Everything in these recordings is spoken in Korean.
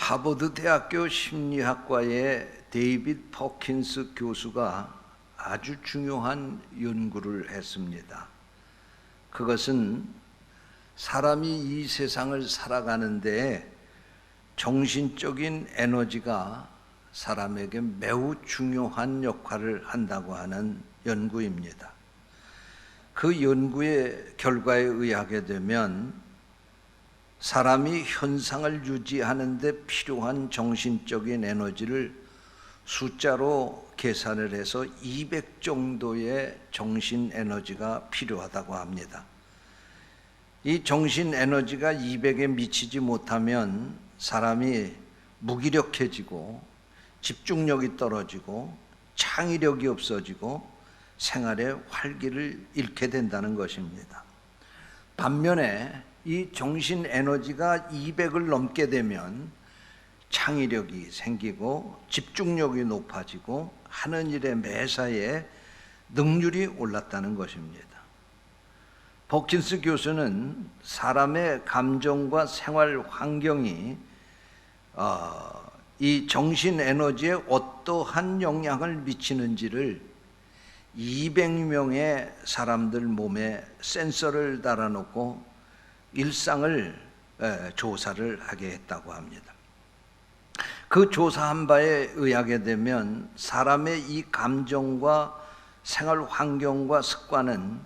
하버드 대학교 심리학과의 데이빗 퍼킨스 교수가 아주 중요한 연구를 했습니다. 그것은 사람이 이 세상을 살아가는데 정신적인 에너지가 사람에게 매우 중요한 역할을 한다고 하는 연구입니다. 그 연구의 결과에 의하게 되면 사람이 현상을 유지하는 데 필요한 정신적인 에너지를 숫자로 계산을 해서 200 정도의 정신 에너지가 필요하다고 합니다. 이 정신 에너지가 200에 미치지 못하면 사람이 무기력해지고 집중력이 떨어지고 창의력이 없어지고 생활의 활기를 잃게 된다는 것입니다. 반면에 이 정신 에너지가 200을 넘게 되면 창의력이 생기고 집중력이 높아지고 하는 일의 매사에 능률이 올랐다는 것입니다. 퍼킨스 교수는 사람의 감정과 생활 환경이 이 정신 에너지에 어떠한 영향을 미치는지를 200명의 사람들 몸에 센서를 달아놓고 일상을 조사를 하게 했다고 합니다. 그 조사한 바에 의하게 되면 사람의 이 감정과 생활 환경과 습관은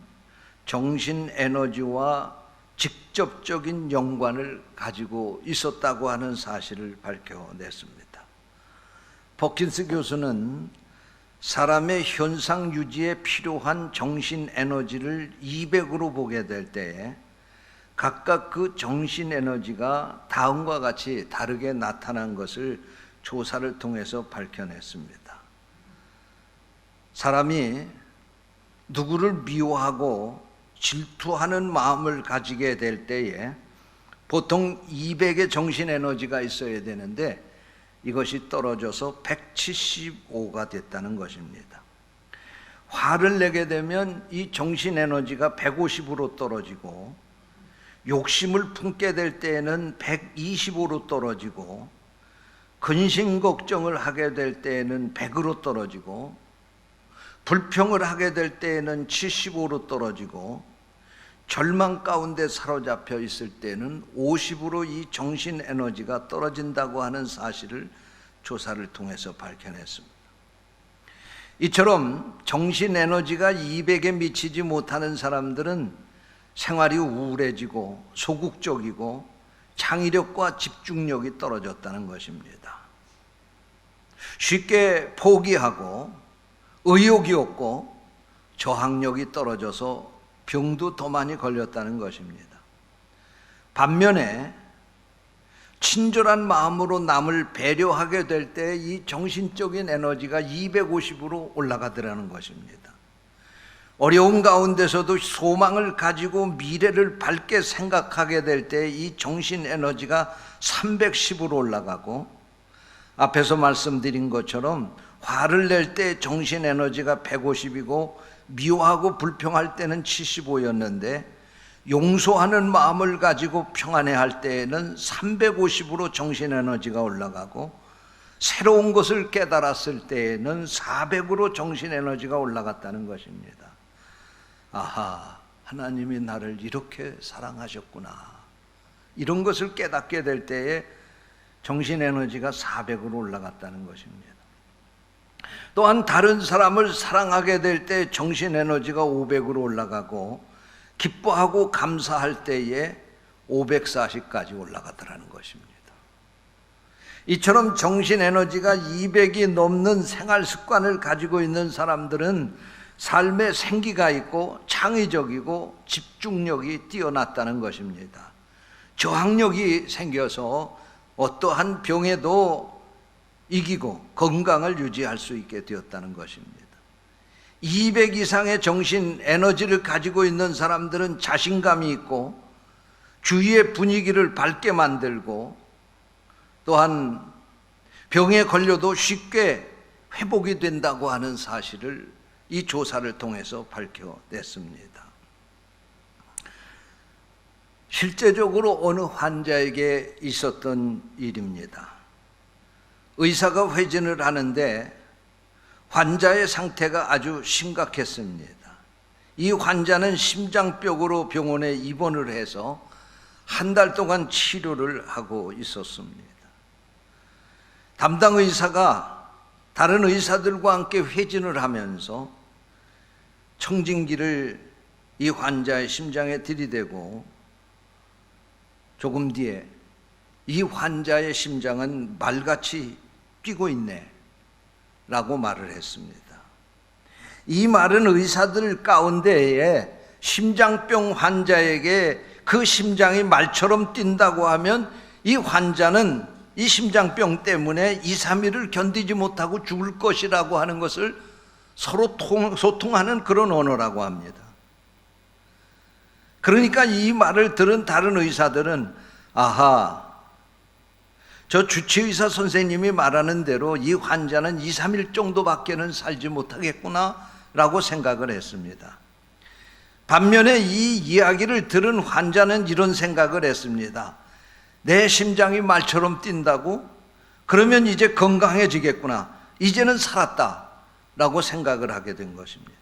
정신 에너지와 직접적인 연관을 가지고 있었다고 하는 사실을 밝혀냈습니다. 퍼킨스 교수는 사람의 현상 유지에 필요한 정신 에너지를 200으로 보게 될 때에 각각 그 정신 에너지가 다음과 같이 다르게 나타난 것을 조사를 통해서 밝혀냈습니다. 사람이 누구를 미워하고 질투하는 마음을 가지게 될 때에 보통 200의 정신 에너지가 있어야 되는데 이것이 떨어져서 175가 됐다는 것입니다. 화를 내게 되면 이 정신 에너지가 150으로 떨어지고 욕심을 품게 될 때에는 125로 떨어지고 근심 걱정을 하게 될 때에는 100으로 떨어지고 불평을 하게 될 때에는 75로 떨어지고 절망 가운데 사로잡혀 있을 때는 50으로 이 정신 에너지가 떨어진다고 하는 사실을 조사를 통해서 밝혀냈습니다. 이처럼 정신 에너지가 200에 미치지 못하는 사람들은 생활이 우울해지고 소극적이고 창의력과 집중력이 떨어졌다는 것입니다. 쉽게 포기하고 의욕이 없고 저항력이 떨어져서 병도 더 많이 걸렸다는 것입니다. 반면에 친절한 마음으로 남을 배려하게 될 때 이 정신적인 에너지가 250으로 올라가더라는 것입니다. 어려운 가운데서도 소망을 가지고 미래를 밝게 생각하게 될 때 이 정신 에너지가 310으로 올라가고 앞에서 말씀드린 것처럼 화를 낼 때 정신 에너지가 150이고 미워하고 불평할 때는 75였는데 용서하는 마음을 가지고 평안해할 때에는 350으로 정신 에너지가 올라가고 새로운 것을 깨달았을 때에는 400으로 정신 에너지가 올라갔다는 것입니다. 아하, 하나님이 나를 이렇게 사랑하셨구나. 이런 것을 깨닫게 될 때에 정신 에너지가 400으로 올라갔다는 것입니다. 또한 다른 사람을 사랑하게 될 때 정신 에너지가 500으로 올라가고 기뻐하고 감사할 때에 540까지 올라가더라는 것입니다. 이처럼 정신 에너지가 200이 넘는 생활 습관을 가지고 있는 사람들은 삶에 생기가 있고 창의적이고 집중력이 뛰어났다는 것입니다. 저항력이 생겨서 어떠한 병에도 이기고 건강을 유지할 수 있게 되었다는 것입니다. 200 이상의 정신 에너지를 가지고 있는 사람들은 자신감이 있고 주위의 분위기를 밝게 만들고 또한 병에 걸려도 쉽게 회복이 된다고 하는 사실을 이 조사를 통해서 밝혀냈습니다. 실제적으로 어느 환자에게 있었던 일입니다. 의사가 회진을 하는데 환자의 상태가 아주 심각했습니다. 이 환자는 심장병으로 병원에 입원을 해서 한 달 동안 치료를 하고 있었습니다. 담당 의사가 다른 의사들과 함께 회진을 하면서 청진기를 이 환자의 심장에 들이대고 조금 뒤에 이 환자의 심장은 말같이 뛰고 있네 라고 말을 했습니다. 이 말은 의사들 가운데에 심장병 환자에게 그 심장이 말처럼 뛴다고 하면 이 환자는 이 심장병 때문에 2, 3일을 견디지 못하고 죽을 것이라고 하는 것을 서로 소통하는 그런 언어라고 합니다. 그러니까 이 말을 들은 다른 의사들은 아하, 저 주치의사 선생님이 말하는 대로 이 환자는 2, 3일 정도밖에는 살지 못하겠구나 라고 생각을 했습니다. 반면에 이 이야기를 들은 환자는 이런 생각을 했습니다. 내 심장이 말처럼 뛴다고? 그러면 이제 건강해지겠구나. 이제는 살았다 라고 생각을 하게 된 것입니다.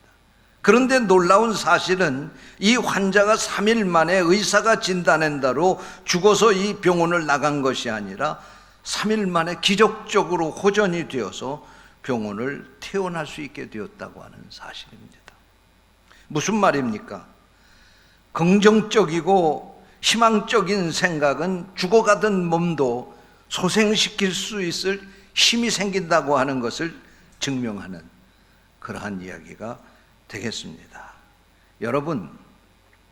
그런데 놀라운 사실은 이 환자가 3일 만에 의사가 진단한 대로 죽어서 이 병원을 나간 것이 아니라 3일 만에 기적적으로 호전이 되어서 병원을 퇴원할 수 있게 되었다고 하는 사실입니다. 무슨 말입니까? 긍정적이고 희망적인 생각은 죽어가던 몸도 소생시킬 수 있을 힘이 생긴다고 하는 것을 증명하는 그러한 이야기가 되겠습니다. 여러분,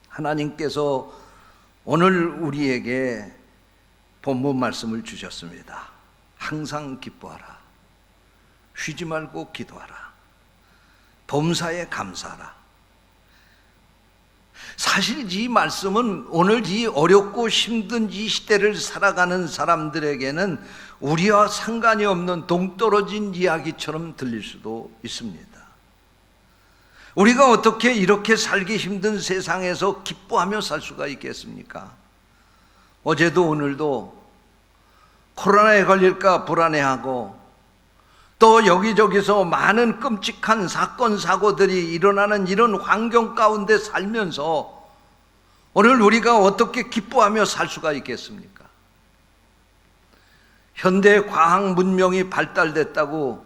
하나님께서 오늘 우리에게 본문 말씀을 주셨습니다. 항상 기뻐하라. 쉬지 말고 기도하라. 범사에 감사하라. 사실 이 말씀은 오늘 이 어렵고 힘든 이 시대를 살아가는 사람들에게는 우리와 상관이 없는 동떨어진 이야기처럼 들릴 수도 있습니다. 우리가 어떻게 이렇게 살기 힘든 세상에서 기뻐하며 살 수가 있겠습니까? 어제도 오늘도 코로나에 걸릴까 불안해하고 또 여기저기서 많은 끔찍한 사건 사고들이 일어나는 이런 환경 가운데 살면서 오늘 우리가 어떻게 기뻐하며 살 수가 있겠습니까? 현대 과학 문명이 발달됐다고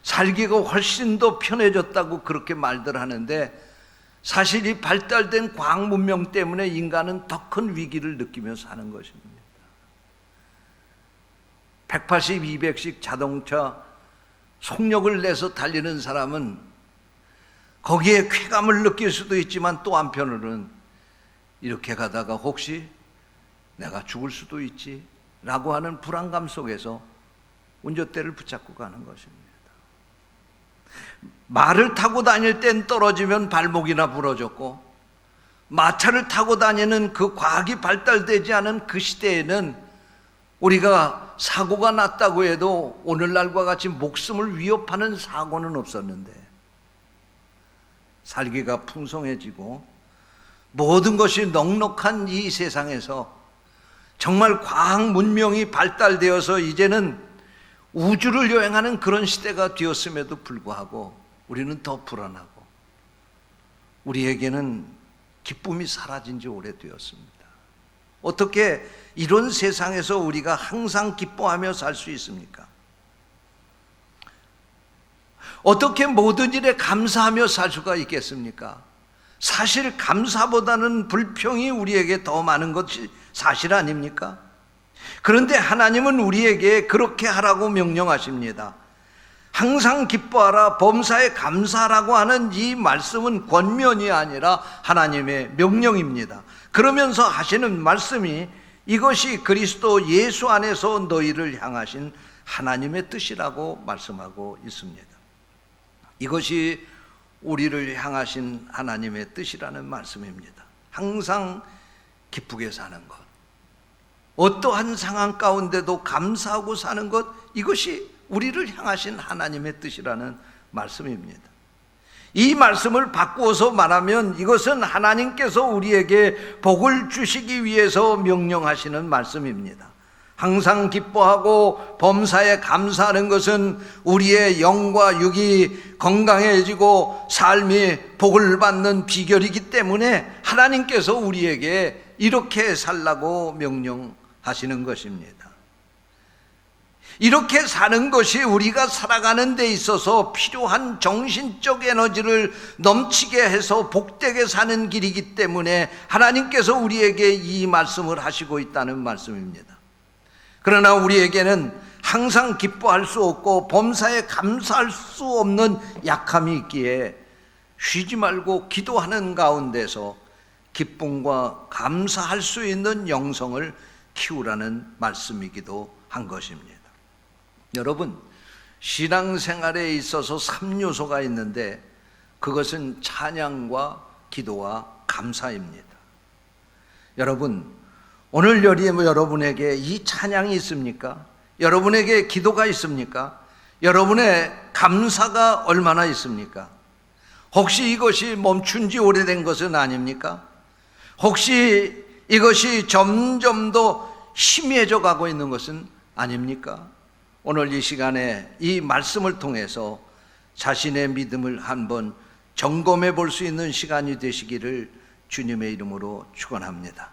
살기가 훨씬 더 편해졌다고 그렇게 말들 하는데 사실 이 발달된 과학 문명 때문에 인간은 더 큰 위기를 느끼며 사는 것입니다. 180, 200씩 자동차 속력을 내서 달리는 사람은 거기에 쾌감을 느낄 수도 있지만 또 한편으로는 이렇게 가다가 혹시 내가 죽을 수도 있지 라고 하는 불안감 속에서 운전대를 붙잡고 가는 것입니다. 말을 타고 다닐 땐 떨어지면 발목이나 부러졌고 마차를 타고 다니는 그 과학이 발달되지 않은 그 시대에는 우리가 사고가 났다고 해도 오늘날과 같이 목숨을 위협하는 사고는 없었는데 살기가 풍성해지고 모든 것이 넉넉한 이 세상에서 정말 과학 문명이 발달되어서 이제는 우주를 여행하는 그런 시대가 되었음에도 불구하고 우리는 더 불안하고 우리에게는 기쁨이 사라진 지 오래되었습니다. 어떻게 이런 세상에서 우리가 항상 기뻐하며 살 수 있습니까? 어떻게 모든 일에 감사하며 살 수가 있겠습니까? 사실 감사보다는 불평이 우리에게 더 많은 것이 사실 아닙니까? 그런데 하나님은 우리에게 그렇게 하라고 명령하십니다. 항상 기뻐하라, 범사에 감사하라고 하는 이 말씀은 권면이 아니라 하나님의 명령입니다. 그러면서 하시는 말씀이 이것이 그리스도 예수 안에서 너희를 향하신 하나님의 뜻이라고 말씀하고 있습니다. 이것이 우리를 향하신 하나님의 뜻이라는 말씀입니다. 항상 기쁘게 사는 것, 어떠한 상황 가운데도 감사하고 사는 것, 이것이 우리를 향하신 하나님의 뜻이라는 말씀입니다. 이 말씀을 바꾸어서 말하면 이것은 하나님께서 우리에게 복을 주시기 위해서 명령하시는 말씀입니다. 항상 기뻐하고 범사에 감사하는 것은 우리의 영과 육이 건강해지고 삶이 복을 받는 비결이기 때문에 하나님께서 우리에게 이렇게 살라고 명령하시는 것입니다. 이렇게 사는 것이 우리가 살아가는 데 있어서 필요한 정신적 에너지를 넘치게 해서 복되게 사는 길이기 때문에 하나님께서 우리에게 이 말씀을 하시고 있다는 말씀입니다. 그러나 우리에게는 항상 기뻐할 수 없고 범사에 감사할 수 없는 약함이 있기에 쉬지 말고 기도하는 가운데서 기쁨과 감사할 수 있는 영성을 키우라는 말씀이기도 한 것입니다. 여러분, 신앙생활에 있어서 3요소가 있는데 그것은 찬양과 기도와 감사입니다. 여러분, 오늘 여러분에게 이 찬양이 있습니까? 여러분에게 기도가 있습니까? 여러분의 감사가 얼마나 있습니까? 혹시 이것이 멈춘 지 오래된 것은 아닙니까? 혹시 이것이 점점 더 희미해져 가고 있는 것은 아닙니까? 오늘 이 시간에 이 말씀을 통해서 자신의 믿음을 한번 점검해 볼 수 있는 시간이 되시기를 주님의 이름으로 축원합니다.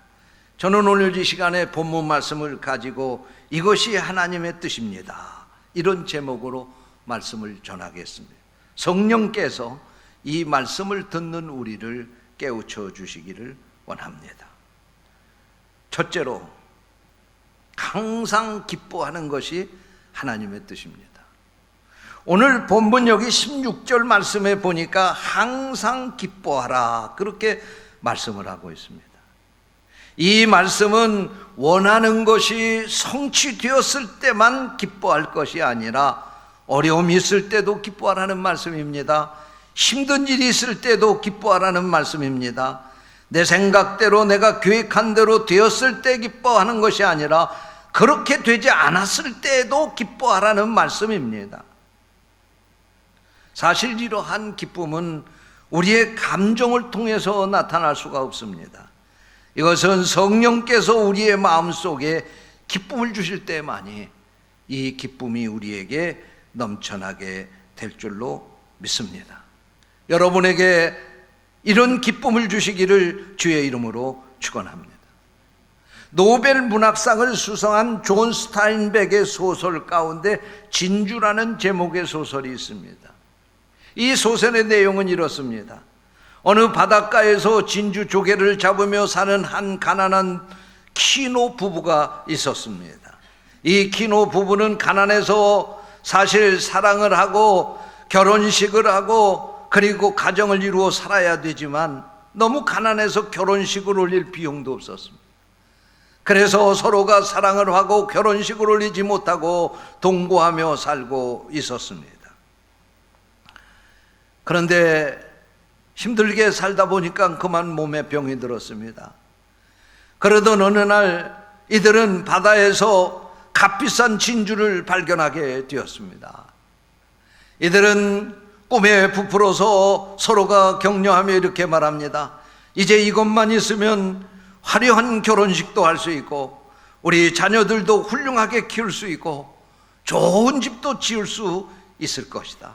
저는 오늘 이 시간에 본문 말씀을 가지고 이것이 하나님의 뜻입니다, 이런 제목으로 말씀을 전하겠습니다. 성령께서 이 말씀을 듣는 우리를 깨우쳐 주시기를 원합니다. 첫째로, 항상 기뻐하는 것이 하나님의 뜻입니다. 오늘 본문 여기 16절 말씀에 보니까 항상 기뻐하라, 그렇게 말씀을 하고 있습니다. 이 말씀은 원하는 것이 성취되었을 때만 기뻐할 것이 아니라 어려움이 있을 때도 기뻐하라는 말씀입니다. 힘든 일이 있을 때도 기뻐하라는 말씀입니다. 내 생각대로 내가 계획한 대로 되었을 때 기뻐하는 것이 아니라 그렇게 되지 않았을 때에도 기뻐하라는 말씀입니다. 사실 이러한 기쁨은 우리의 감정을 통해서 나타날 수가 없습니다. 이것은 성령께서 우리의 마음속에 기쁨을 주실 때만이 이 기쁨이 우리에게 넘쳐나게 될 줄로 믿습니다. 여러분에게 이런 기쁨을 주시기를 주의 이름으로 축원합니다. 노벨 문학상을 수상한 존 스타인백의 소설 가운데 진주라는 제목의 소설이 있습니다. 이 소설의 내용은 이렇습니다. 어느 바닷가에서 진주 조개를 잡으며 사는 한 가난한 키노 부부가 있었습니다. 이 키노 부부는 가난해서 사실 사랑을 하고 결혼식을 하고 그리고 가정을 이루어 살아야 되지만 너무 가난해서 결혼식을 올릴 비용도 없었습니다. 그래서 서로가 사랑을 하고 결혼식을 올리지 못하고 동거하며 살고 있었습니다. 그런데 힘들게 살다 보니까 그만 몸에 병이 들었습니다. 그러던 어느 날 이들은 바다에서 값비싼 진주를 발견하게 되었습니다. 이들은 꿈에 부풀어서 서로가 격려하며 이렇게 말합니다. 이제 이것만 있으면 화려한 결혼식도 할 수 있고 우리 자녀들도 훌륭하게 키울 수 있고 좋은 집도 지을 수 있을 것이다.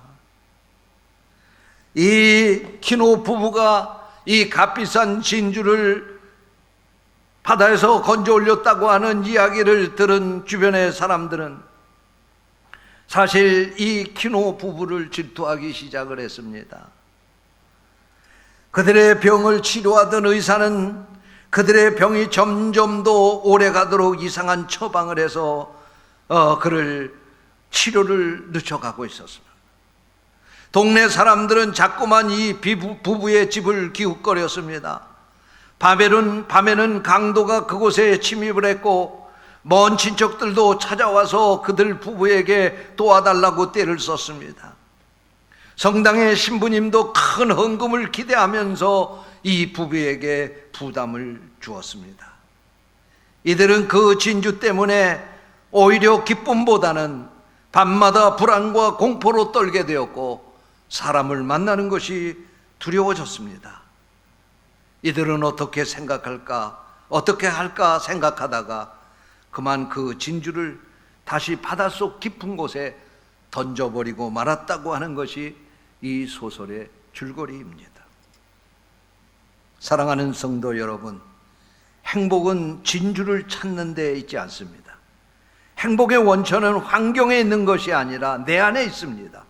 이 키노 부부가 이 값비싼 진주를 바다에서 건져 올렸다고 하는 이야기를 들은 주변의 사람들은 사실 이 키노 부부를 질투하기 시작을 했습니다. 그들의 병을 치료하던 의사는 그들의 병이 점점 더 오래가도록 이상한 처방을 해서 그를 치료를 늦춰가고 있었습니다. 동네 사람들은 자꾸만 이 부부의 집을 기웃거렸습니다. 밤에는 강도가 그곳에 침입을 했고 먼 친척들도 찾아와서 그들 부부에게 도와달라고 떼를 썼습니다. 성당의 신부님도 큰 헌금을 기대하면서 이 부부에게 부담을 주었습니다. 이들은 그 진주 때문에 오히려 기쁨보다는 밤마다 불안과 공포로 떨게 되었고 사람을 만나는 것이 두려워졌습니다. 이들은 어떻게 생각할까, 어떻게 할까 생각하다가 그만 그 진주를 다시 바닷속 깊은 곳에 던져버리고 말았다고 하는 것이 이 소설의 줄거리입니다. 사랑하는 성도 여러분, 행복은 진주를 찾는 데 있지 않습니다. 행복의 원천은 환경에 있는 것이 아니라 내 안에 있습니다.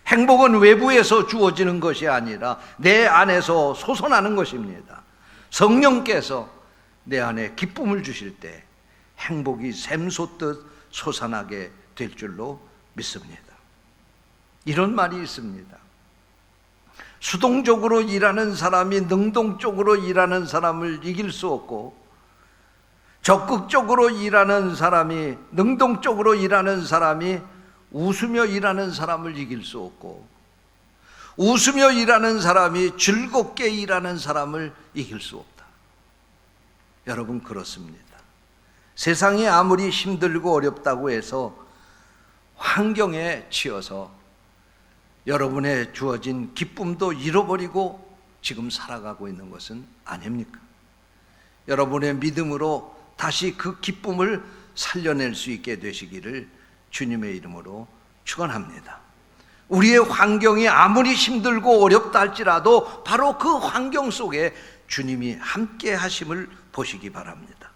행복은 외부에서 주어지는 것이 아니라 내 안에서 솟아나는 것입니다. 성령께서 내 안에 기쁨을 주실 때 행복이 샘솟듯 솟아나게 될 줄로 믿습니다. 이런 말이 있습니다. 수동적으로 일하는 사람이 능동적으로 일하는 사람을 이길 수 없고, 적극적으로 일하는 사람이, 능동적으로 일하는 사람이 웃으며 일하는 사람을 이길 수 없고, 웃으며 일하는 사람이 즐겁게 일하는 사람을 이길 수 없다. 여러분, 그렇습니다. 세상이 아무리 힘들고 어렵다고 해서 환경에 치여서 여러분의 주어진 기쁨도 잃어버리고 지금 살아가고 있는 것은 아닙니까? 여러분의 믿음으로 다시 그 기쁨을 살려낼 수 있게 되시기를 주님의 이름으로 축원합니다. 우리의 환경이 아무리 힘들고 어렵다 할지라도 바로 그 환경 속에 주님이 함께 하심을 보시기 바랍니다.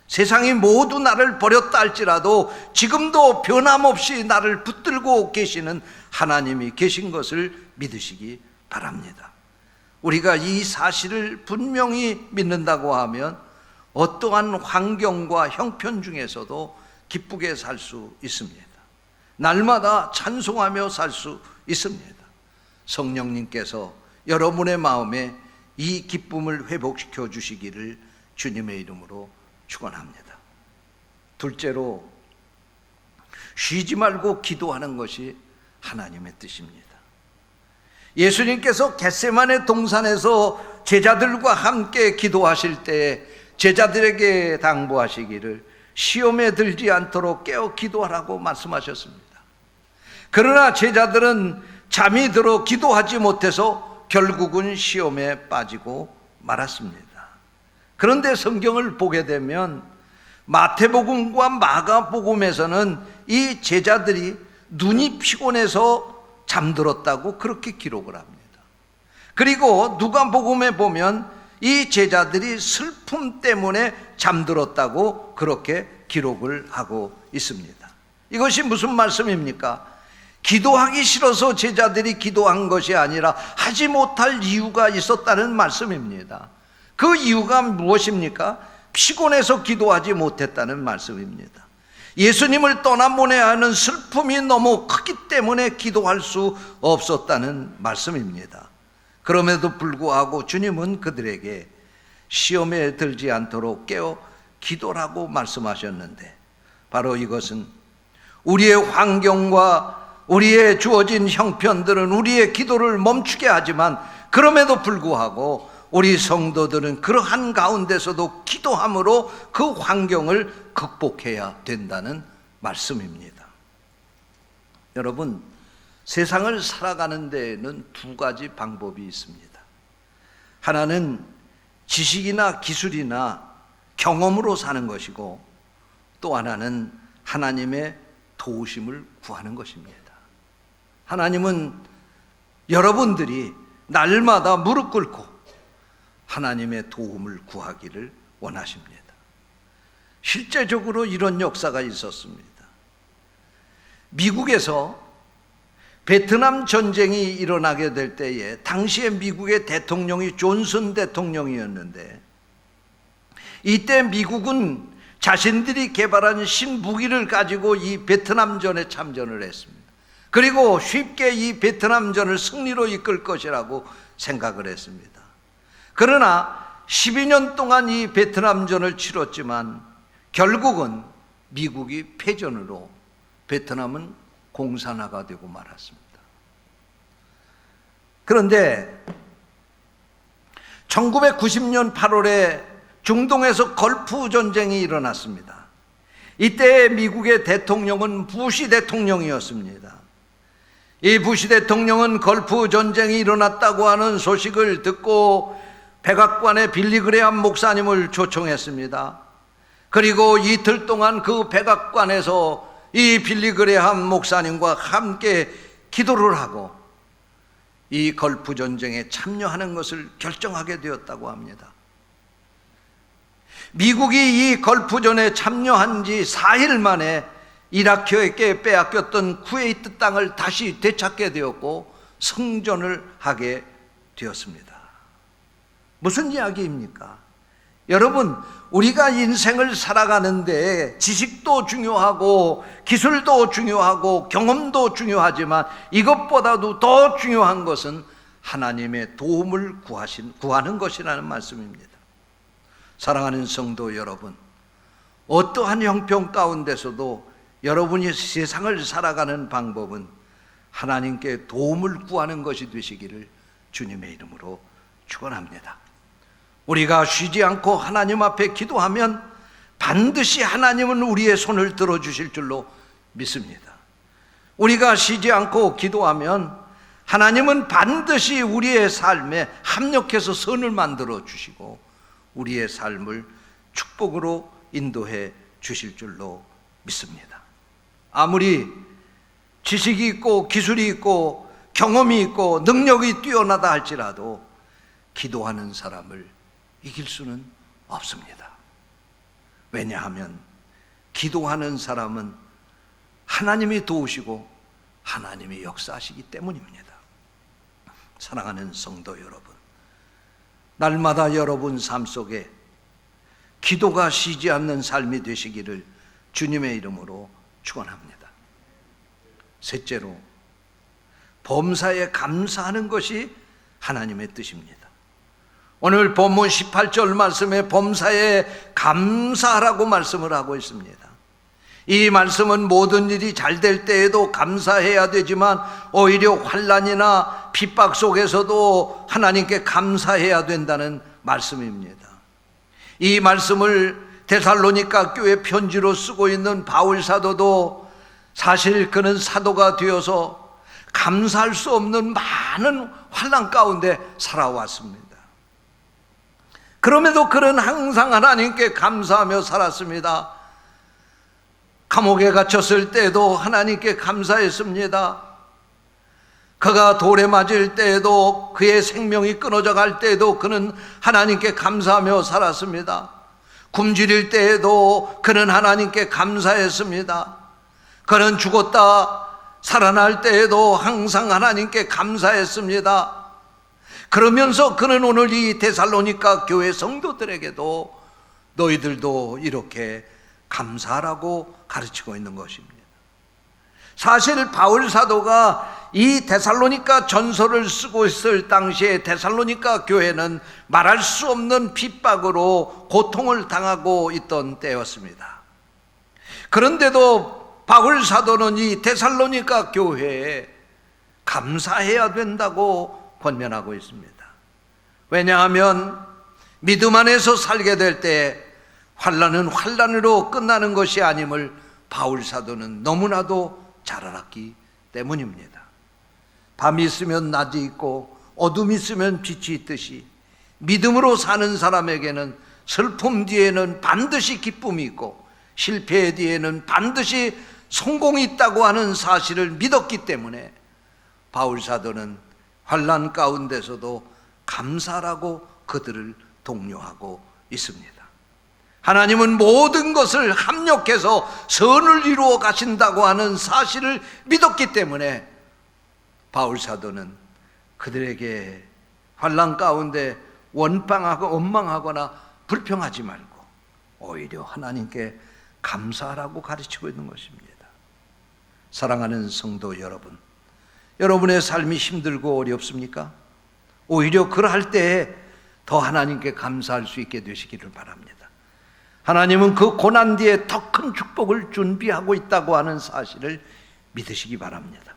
세상이 모두 나를 버렸다 할지라도 지금도 변함없이 나를 붙들고 계시는 하나님이 계신 것을 믿으시기 바랍니다. 우리가 이 사실을 분명히 믿는다고 하면 어떠한 환경과 형편 중에서도 기쁘게 살 수 있습니다. 날마다 찬송하며 살 수 있습니다. 성령님께서 여러분의 마음에 이 기쁨을 회복시켜 주시기를 주님의 이름으로 축원합니다. 둘째로, 쉬지 말고 기도하는 것이 하나님의 뜻입니다. 예수님께서 겟세마네 동산에서 제자들과 함께 기도하실 때 제자들에게 당부하시기를 시험에 들지 않도록 깨어 기도하라고 말씀하셨습니다. 그러나 제자들은 잠이 들어 기도하지 못해서 결국은 시험에 빠지고 말았습니다. 그런데 성경을 보게 되면 마태복음과 마가복음에서는 이 제자들이 눈이 피곤해서 잠들었다고 그렇게 기록을 합니다. 그리고 누가복음에 보면 이 제자들이 슬픔 때문에 잠들었다고 그렇게 기록을 하고 있습니다. 이것이 무슨 말씀입니까? 기도하기 싫어서 제자들이 기도한 것이 아니라 하지 못할 이유가 있었다는 말씀입니다. 그 이유가 무엇입니까? 피곤해서 기도하지 못했다는 말씀입니다. 예수님을 떠나보내야 하는 슬픔이 너무 크기 때문에 기도할 수 없었다는 말씀입니다. 그럼에도 불구하고 주님은 그들에게 시험에 들지 않도록 깨어 기도라고 말씀하셨는데, 바로 이것은 우리의 환경과 우리의 주어진 형편들은 우리의 기도를 멈추게 하지만, 그럼에도 불구하고 우리 성도들은 그러한 가운데서도 기도함으로 그 환경을 극복해야 된다는 말씀입니다. 여러분, 세상을 살아가는 데에는 두 가지 방법이 있습니다. 하나는 지식이나 기술이나 경험으로 사는 것이고, 또 하나는 하나님의 도우심을 구하는 것입니다. 하나님은 여러분들이 날마다 무릎 꿇고 하나님의 도움을 구하기를 원하십니다. 실제적으로 이런 역사가 있었습니다. 미국에서 베트남 전쟁이 일어나게 될 때에 당시에 미국의 대통령이 존슨 대통령이었는데, 이때 미국은 자신들이 개발한 신무기를 가지고 이 베트남전에 참전을 했습니다. 그리고 쉽게 이 베트남전을 승리로 이끌 것이라고 생각을 했습니다. 그러나 12년 동안 이 베트남전을 치렀지만 결국은 미국이 패전으로 베트남은 공산화가 되고 말았습니다. 그런데 1990년 8월에 중동에서 걸프 전쟁이 일어났습니다. 이때 미국의 대통령은 부시 대통령이었습니다. 이 부시 대통령은 걸프 전쟁이 일어났다고 하는 소식을 듣고 백악관의 빌리 그레함 목사님을 초청했습니다. 그리고 이틀 동안 그 백악관에서 이 빌리 그레함 목사님과 함께 기도를 하고 이 걸프 전쟁에 참여하는 것을 결정하게 되었다고 합니다. 미국이 이 걸프전에 참여한 지 4일 만에 이라크에게 빼앗겼던 쿠웨이트 땅을 다시 되찾게 되었고 성전을 하게 되었습니다. 무슨 이야기입니까? 여러분, 우리가 인생을 살아가는데 지식도 중요하고 기술도 중요하고 경험도 중요하지만 이것보다도 더 중요한 것은 하나님의 도움을 구하는 것이라는 말씀입니다. 사랑하는 성도 여러분, 어떠한 형편 가운데서도 여러분이 세상을 살아가는 방법은 하나님께 도움을 구하는 것이 되시기를 주님의 이름으로 축원합니다. 우리가 쉬지 않고 하나님 앞에 기도하면 반드시 하나님은 우리의 손을 들어주실 줄로 믿습니다. 우리가 쉬지 않고 기도하면 하나님은 반드시 우리의 삶에 합력해서 선을 만들어 주시고 우리의 삶을 축복으로 인도해 주실 줄로 믿습니다. 아무리 지식이 있고 기술이 있고 경험이 있고 능력이 뛰어나다 할지라도 기도하는 사람을 이길 수는 없습니다. 왜냐하면 기도하는 사람은 하나님이 도우시고 하나님이 역사하시기 때문입니다. 사랑하는 성도 여러분, 날마다 여러분 삶 속에 기도가 쉬지 않는 삶이 되시기를 주님의 이름으로 축원합니다. 셋째로, 범사에 감사하는 것이 하나님의 뜻입니다. 오늘 본문 18절 말씀에 범사에 감사하라고 말씀을 하고 있습니다. 이 말씀은 모든 일이 잘 될 때에도 감사해야 되지만 오히려 환난이나 핍박 속에서도 하나님께 감사해야 된다는 말씀입니다. 이 말씀을 데살로니가 교회 편지로 쓰고 있는 바울 사도도 사실 그는 사도가 되어서 감사할 수 없는 많은 환난 가운데 살아왔습니다. 그럼에도 그는 항상 하나님께 감사하며 살았습니다. 감옥에 갇혔을 때에도 하나님께 감사했습니다. 그가 돌에 맞을 때에도 그의 생명이 끊어져 갈 때에도 그는 하나님께 감사하며 살았습니다. 굶주릴 때에도 그는 하나님께 감사했습니다. 그는 죽었다 살아날 때에도 항상 하나님께 감사했습니다. 그러면서 그는 오늘 이 데살로니가 교회 성도들에게도 너희들도 이렇게 감사하라고 가르치고 있는 것입니다. 사실 바울 사도가 이 데살로니가 전서를 쓰고 있을 당시에 데살로니가 교회는 말할 수 없는 핍박으로 고통을 당하고 있던 때였습니다. 그런데도 바울 사도는 이 데살로니가 교회에 감사해야 된다고 권면하고 있습니다. 왜냐하면 믿음 안에서 살게 될 때 환난은 환난으로 끝나는 것이 아님을 바울 사도는 너무나도 잘 알았기 때문입니다. 밤이 있으면 낮이 있고 어둠이 있으면 빛이 있듯이 믿음으로 사는 사람에게는 슬픔 뒤에는 반드시 기쁨이 있고 실패 뒤에는 반드시 성공이 있다고 하는 사실을 믿었기 때문에 바울 사도는 환난 가운데서도 감사라고 그들을 독려하고 있습니다. 하나님은 모든 것을 합력해서 선을 이루어 가신다고 하는 사실을 믿었기 때문에 바울 사도는 그들에게 환난 가운데 원망하거나 불평하지 말고 오히려 하나님께 감사하라고 가르치고 있는 것입니다. 사랑하는 성도 여러분, 여러분의 삶이 힘들고 어렵습니까? 오히려 그럴 때에 더 하나님께 감사할 수 있게 되시기를 바랍니다. 하나님은 그 고난 뒤에 더 큰 축복을 준비하고 있다고 하는 사실을 믿으시기 바랍니다.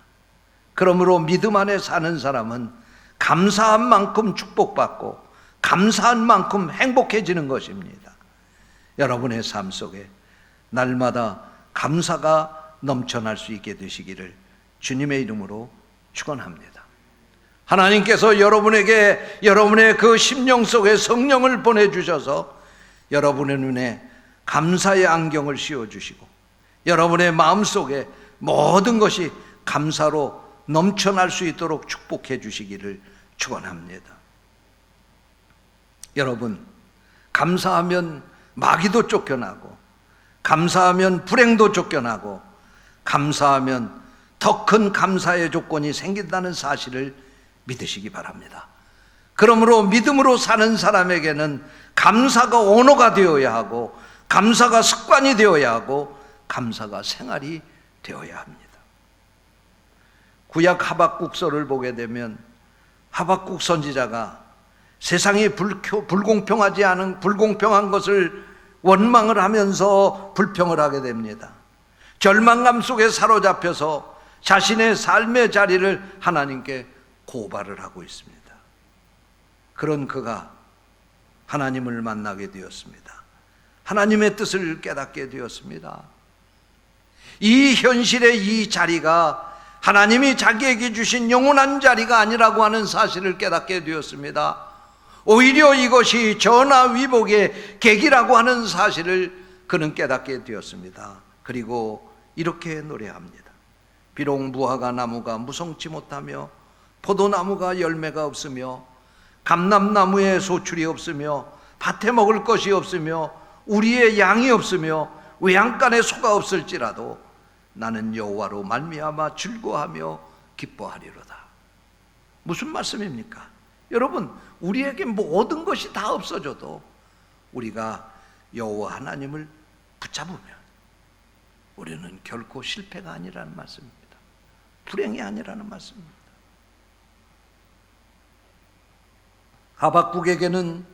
그러므로 믿음 안에 사는 사람은 감사한 만큼 축복받고 감사한 만큼 행복해지는 것입니다. 여러분의 삶 속에 날마다 감사가 넘쳐날 수 있게 되시기를 주님의 이름으로 축원합니다. 하나님께서 여러분에게 여러분의 그 심령 속에 성령을 보내주셔서 여러분의 눈에 감사의 안경을 씌워주시고 여러분의 마음속에 모든 것이 감사로 넘쳐날 수 있도록 축복해 주시기를 축원합니다. 여러분, 감사하면 마귀도 쫓겨나고, 감사하면 불행도 쫓겨나고, 감사하면 더 큰 감사의 조건이 생긴다는 사실을 믿으시기 바랍니다. 그러므로 믿음으로 사는 사람에게는 감사가 언어가 되어야 하고, 감사가 습관이 되어야 하고, 감사가 생활이 되어야 합니다. 구약 하박국서를 보게 되면 하박국 선지자가 세상이 불공평한 것을 원망을 하면서 불평을 하게 됩니다. 절망감 속에 사로잡혀서 자신의 삶의 자리를 하나님께 고발을 하고 있습니다. 그런 그가 하나님을 만나게 되었습니다. 하나님의 뜻을 깨닫게 되었습니다. 이 현실의 이 자리가 하나님이 자기에게 주신 영원한 자리가 아니라고 하는 사실을 깨닫게 되었습니다. 오히려 이것이 전화위복의 계기라고 하는 사실을 그는 깨닫게 되었습니다. 그리고 이렇게 노래합니다. 비록 무화과 나무가 무성치 못하며 포도나무가 열매가 없으며 감람나무에 소출이 없으며 밭에 먹을 것이 없으며 우리의 양이 없으며 외양간에 소가 없을지라도 나는 여호와로 말미암아 즐거워하며 기뻐하리로다. 무슨 말씀입니까? 여러분, 우리에게 모든 것이 다 없어져도 우리가 여호와 하나님을 붙잡으면 우리는 결코 실패가 아니라는 말씀입니다. 불행이 아니라는 말씀입니다. 하박국에게는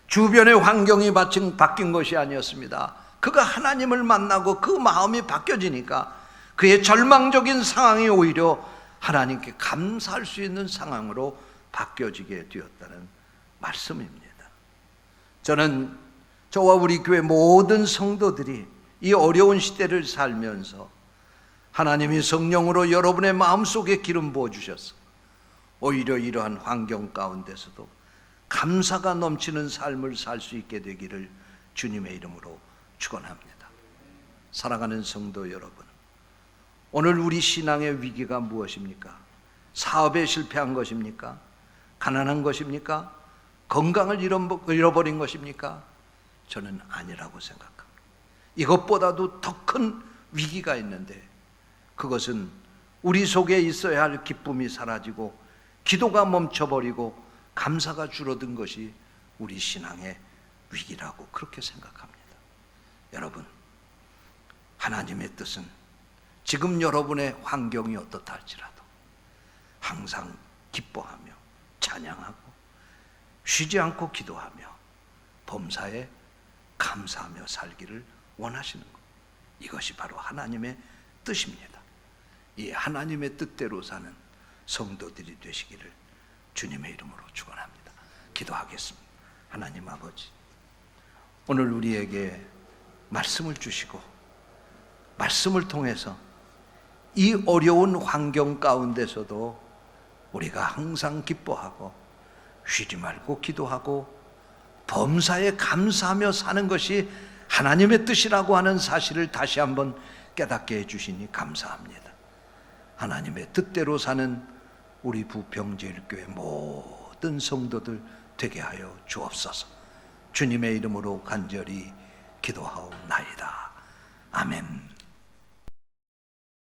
주변의 환경이 마침 바뀐 것이 아니었습니다. 그가 하나님을 만나고 그 마음이 바뀌어지니까 그의 절망적인 상황이 오히려 하나님께 감사할 수 있는 상황으로 바뀌어지게 되었다는 말씀입니다. 저는 저와 우리 교회 모든 성도들이 이 어려운 시대를 살면서 하나님이 성령으로 여러분의 마음속에 기름 부어주셔서 오히려 이러한 환경 가운데서도 감사가 넘치는 삶을 살 수 있게 되기를 주님의 이름으로 축원합니다. 사랑하는 성도 여러분, 오늘 우리 신앙의 위기가 무엇입니까? 사업에 실패한 것입니까? 가난한 것입니까? 건강을 잃어버린 것입니까? 저는 아니라고 생각합니다. 이것보다도 더 큰 위기가 있는데 그것은 우리 속에 있어야 할 기쁨이 사라지고 기도가 멈춰버리고 감사가 줄어든 것이 우리 신앙의 위기라고 그렇게 생각합니다. 여러분, 하나님의 뜻은 지금 여러분의 환경이 어떻다 할지라도 항상 기뻐하며 찬양하고 쉬지 않고 기도하며 범사에 감사하며 살기를 원하시는 것, 이것이 바로 하나님의 뜻입니다. 이 하나님의 뜻대로 사는 성도들이 되시기를 주님의 이름으로 축원합니다. 기도하겠습니다. 하나님 아버지, 오늘 우리에게 말씀을 주시고 말씀을 통해서 이 어려운 환경 가운데서도 우리가 항상 기뻐하고 쉬지 말고 기도하고 범사에 감사하며 사는 것이 하나님의 뜻이라고 하는 사실을 다시 한번 깨닫게 해주시니 감사합니다. 하나님의 뜻대로 사는 우리 부평제일교회 모든 성도들 되게 하여 주옵소서. 주님의 이름으로 간절히 기도하옵나이다. 아멘.